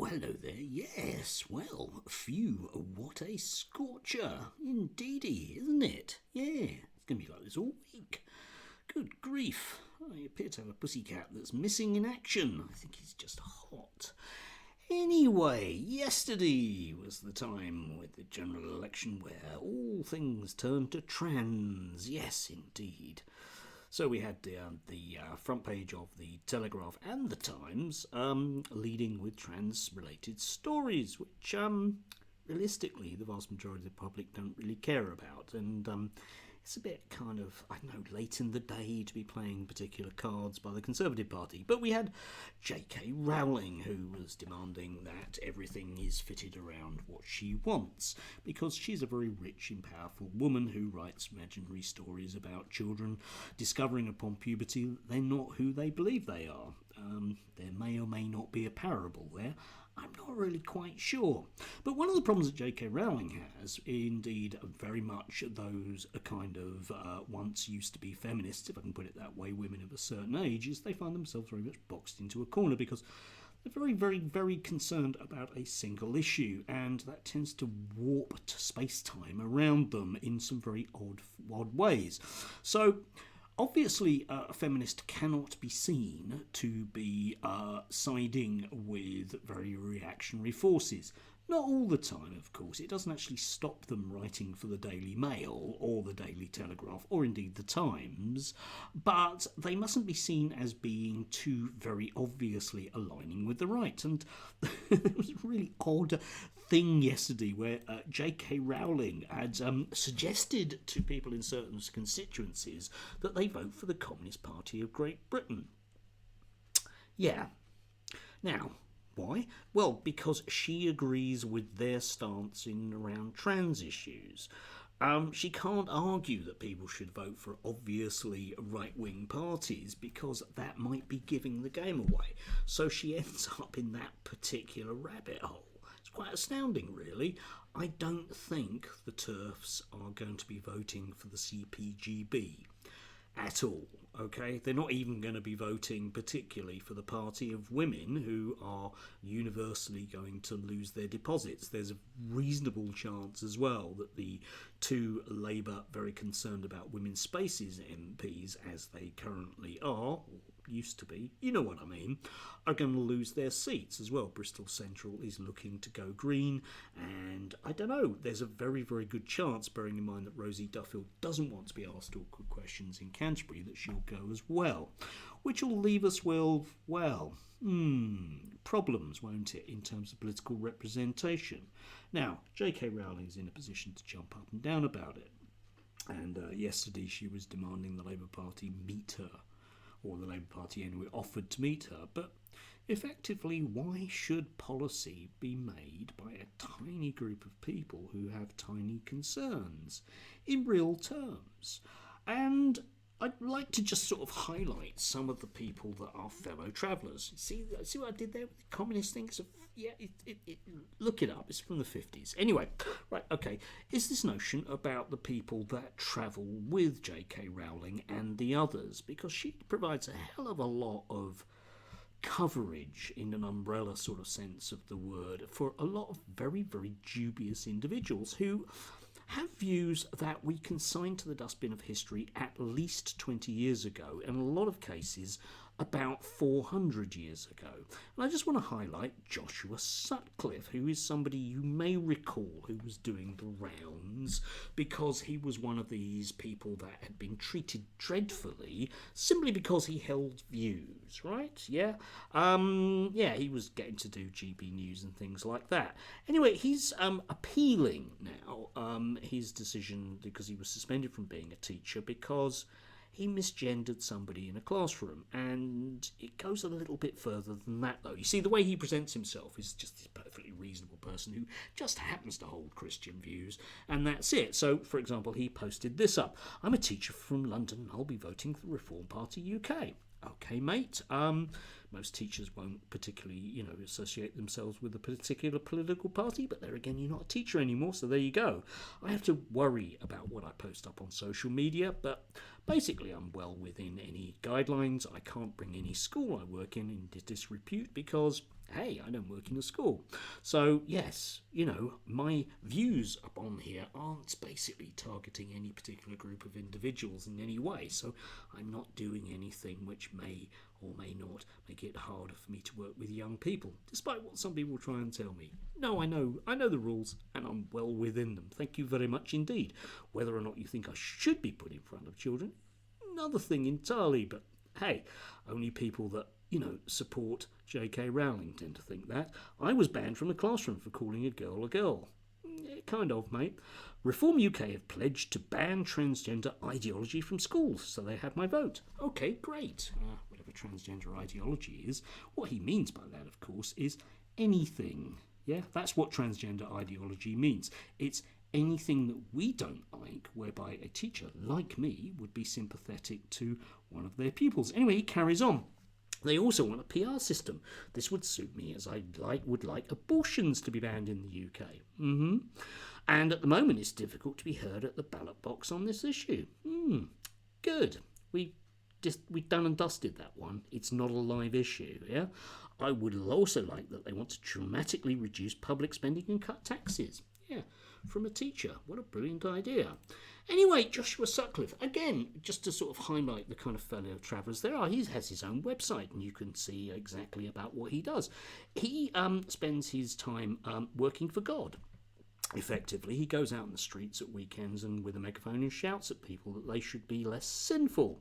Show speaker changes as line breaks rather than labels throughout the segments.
Oh, hello there. Yes, well, phew, what a scorcher. Indeedy, isn't it? Yeah, it's going to be like this all week. Good grief. I appear to have a pussycat that's missing in action. I think he's just hot. Anyway, yesterday was the time with the general election where all things turned to trans. Yes, indeed. So we had the front page of the Telegraph and the Times leading with trans-related stories, which realistically the vast majority of the public don't really care about. And it's a bit kind of, I don't know, late in the day to be playing particular cards by the Conservative Party. But we had J.K. Rowling, who was demanding that everything is fitted around what she wants, because she's a very rich and powerful woman who writes imaginary stories about children discovering upon puberty that they're not who they believe they are. There may or may not be a parable there. I'm not really quite sure. But one of the problems that J.K. Rowling has, indeed very much those kind of once used to be feminists, if I can put it that way, women of a certain age, is they find themselves very much boxed into a corner because they're very, very, very concerned about a single issue, and that tends to warp space-time around them in some very odd ways. So obviously, a feminist cannot be seen to be siding with very reactionary forces. Not all the time, of course. It doesn't actually stop them writing for the Daily Mail or the Daily Telegraph or indeed the Times, but they mustn't be seen as being too very obviously aligning with the right. And there was a really odd thing yesterday where J.K. Rowling had suggested to people in certain constituencies that they vote for the Communist Party of Great Britain. Yeah. Now, why? Well, because she agrees with their stance in around trans issues. She can't argue that people should vote for obviously right-wing parties because that might be giving the game away. So she ends up in that particular rabbit hole. It's quite astounding, really. I don't think the TERFs are going to be voting for the CPGB at all, okay? They're not even going to be voting particularly for the Party of Women, who are universally going to lose their deposits. There's a reasonable chance as well that the two Labour, very concerned about women's spaces MPs, as they currently are, used to be, you know what I mean, are going to lose their seats as well. Bristol Central is looking to go green, and I don't know, there's a very, very good chance, bearing in mind that Rosie Duffield doesn't want to be asked awkward questions in Canterbury, that she'll go as well, which will leave us with, well, problems, won't it, in terms of political representation. Now, J.K. Rowling is in a position to jump up and down about it, and yesterday she was demanding the Labour Party meet her, or the Labour Party anyway offered to meet her. But effectively, why should policy be made by a tiny group of people who have tiny concerns in real terms? And I'd like to just sort of highlight some of the people that are fellow travellers. See what I did there with the communist thing? So, yeah, look it up. It's from the 50s. Anyway, right, okay. Is this notion about the people that travel with J.K. Rowling and the others? Because she provides a hell of a lot of coverage in an umbrella sort of sense of the word for a lot of very, very dubious individuals who have views that we consigned to the dustbin of history at least 20 years ago, in a lot of cases about 400 years ago. And I just want to highlight Joshua Sutcliffe, who is somebody you may recall who was doing the rounds because he was one of these people that had been treated dreadfully simply because he held views, right? Yeah? He was getting to do GB News and things like that. Anyway, he's appealing now his decision because he was suspended from being a teacher because he misgendered somebody in a classroom, and it goes a little bit further than that, though. You see, the way he presents himself is just this perfectly reasonable person who just happens to hold Christian views, and that's it. So, for example, he posted this up. I'm a teacher from London. I'll be voting for the Reform Party UK. Okay, mate. Most teachers won't particularly, associate themselves with a particular political party, but there again, you're not a teacher anymore, so there you go. I have to worry about what I post up on social media, but basically I'm well within any guidelines. I can't bring any school I work in disrepute because Hey, I don't work in a school. So, yes, my views upon here aren't basically targeting any particular group of individuals in any way. So, I'm not doing anything which may or may not make it harder for me to work with young people, despite what some people try and tell me. No, I know the rules, and I'm well within them. Thank you very much indeed. Whether or not you think I should be put in front of children, another thing entirely, but hey, only people that, support J.K. Rowling tend to think that. I was banned from the classroom for calling a girl a girl. Yeah, kind of, mate. Reform UK have pledged to ban transgender ideology from schools, so they have my vote. Okay, great. Whatever transgender ideology is, what he means by that, of course, is anything. Yeah, that's what transgender ideology means. It's anything that we don't like, whereby a teacher like me would be sympathetic to one of their pupils. Anyway, he carries on. They also want a PR system. This would suit me, as I would like abortions to be banned in the UK. And at the moment, it's difficult to be heard at the ballot box on this issue. Good. We've done and dusted that one. It's not a live issue. Yeah. I would also like that they want to dramatically reduce public spending and cut taxes. Yeah, from a teacher. What a brilliant idea. Anyway, Joshua Sutcliffe, again, just to sort of highlight the kind of fellow travellers there are, he has his own website and you can see exactly about what he does. He spends his time working for God. Effectively, he goes out in the streets at weekends and with a megaphone and shouts at people that they should be less sinful.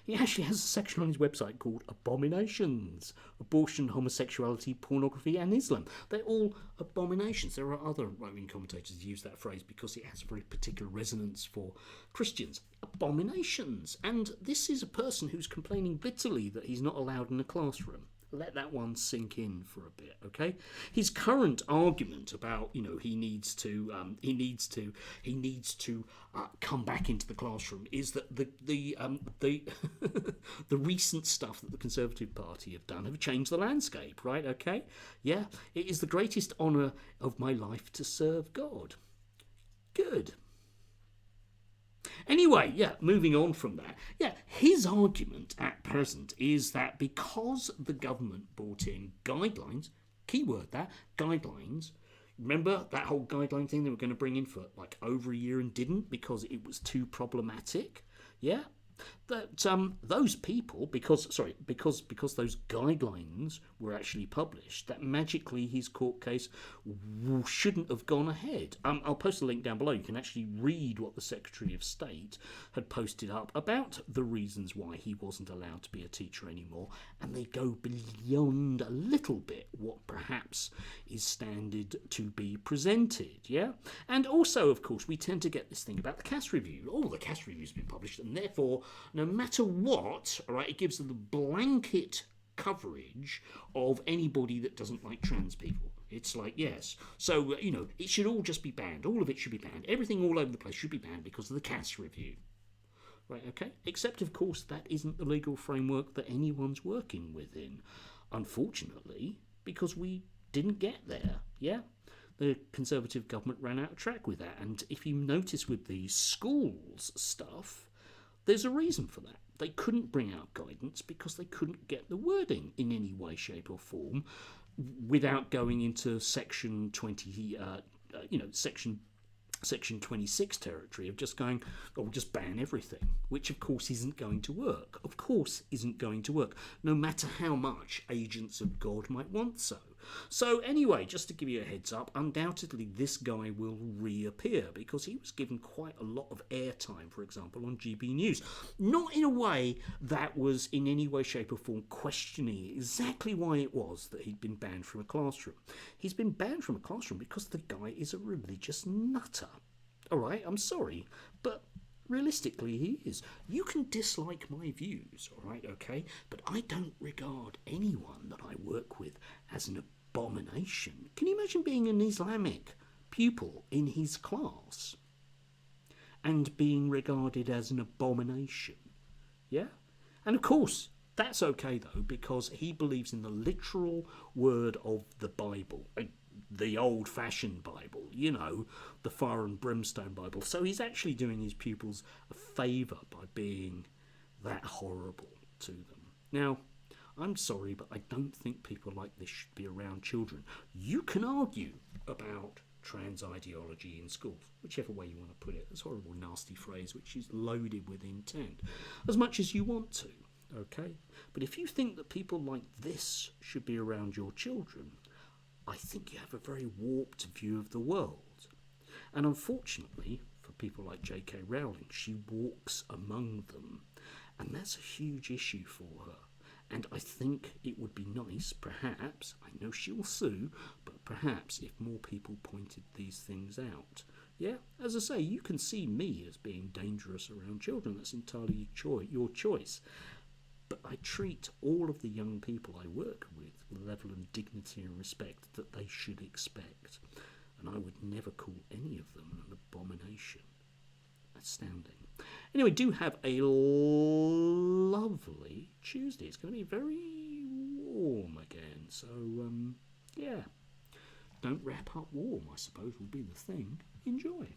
He actually has a section on his website called Abominations: Abortion, Homosexuality, Pornography and Islam. They're all abominations. There are other Roman commentators who use that phrase because it has a very particular resonance for Christians. Abominations. And this is a person who's complaining bitterly that he's not allowed in a classroom. Let that one sink in for a bit, okay? His current argument about, he needs to come back into the classroom is that the recent stuff that the Conservative Party have done have changed the landscape, right? Okay, yeah, it is the greatest honour of my life to serve God. Good. Anyway, yeah, moving on from that. Yeah, his argument at present is that because the government brought in guidelines, keyword that, guidelines, remember that whole guideline thing they were going to bring in for like over a year and didn't because it was too problematic? Yeah, that those people, because those guidelines were actually published, that magically his court case shouldn't have gone ahead. I'll post a link down below. You can actually read what the Secretary of State had posted up about the reasons why he wasn't allowed to be a teacher anymore, and they go beyond a little bit what perhaps is standard to be presented. Yeah, and also, of course, we tend to get this thing about the Cass Review. Oh, the Cass Review's been published, and therefore, no matter what, all right, it gives them the blanket coverage of anybody that doesn't like trans people. It's like, yes. So, it should all just be banned. All of it should be banned. Everything all over the place should be banned because of the Cass Review. Right, okay? Except, of course, that isn't the legal framework that anyone's working within. Unfortunately, because we didn't get there, yeah? The Conservative government ran out of track with that. And if you notice with the schools stuff, there's a reason for that. They couldn't bring out guidance because they couldn't get the wording in any way, shape or form without going into Section 20, Section 26 territory of just going, oh, we'll just ban everything, which of course isn't going to work. Of course isn't going to work, no matter how much agents of God might want so. So anyway, just to give you a heads up, undoubtedly this guy will reappear because he was given quite a lot of airtime, for example, on GB News. Not in a way that was in any way, shape or form questioning exactly why it was that he'd been banned from a classroom. He's been banned from a classroom because the guy is a religious nutter. All right, I'm sorry, but realistically he is. You can dislike my views, all right, okay, but I don't regard anyone that I work with as an abomination. Can you imagine being an Islamic pupil in his class and being regarded as an abomination? Yeah? And of course, that's okay though, because he believes in the literal word of the Bible. The old-fashioned Bible, the fire and brimstone Bible. So he's actually doing his pupils a favour by being that horrible to them. Now, I'm sorry, but I don't think people like this should be around children. You can argue about trans ideology in schools, whichever way you want to put it. This horrible, nasty phrase, which is loaded with intent, as much as you want to, okay? But if you think that people like this should be around your children, I think you have a very warped view of the world. And unfortunately, for people like J.K. Rowling, she walks among them. And that's a huge issue for her. And I think it would be nice, perhaps, I know she'll sue, but perhaps if more people pointed these things out. Yeah, as I say, you can see me as being dangerous around children. That's entirely your choice. But I treat all of the young people I work with the level of dignity and respect that they should expect. And I would never call any of them an abomination. Astounding. Anyway, do have a lovely Tuesday. It's going to be very warm again. So, yeah. Don't wrap up warm, I suppose, will be the thing. Enjoy.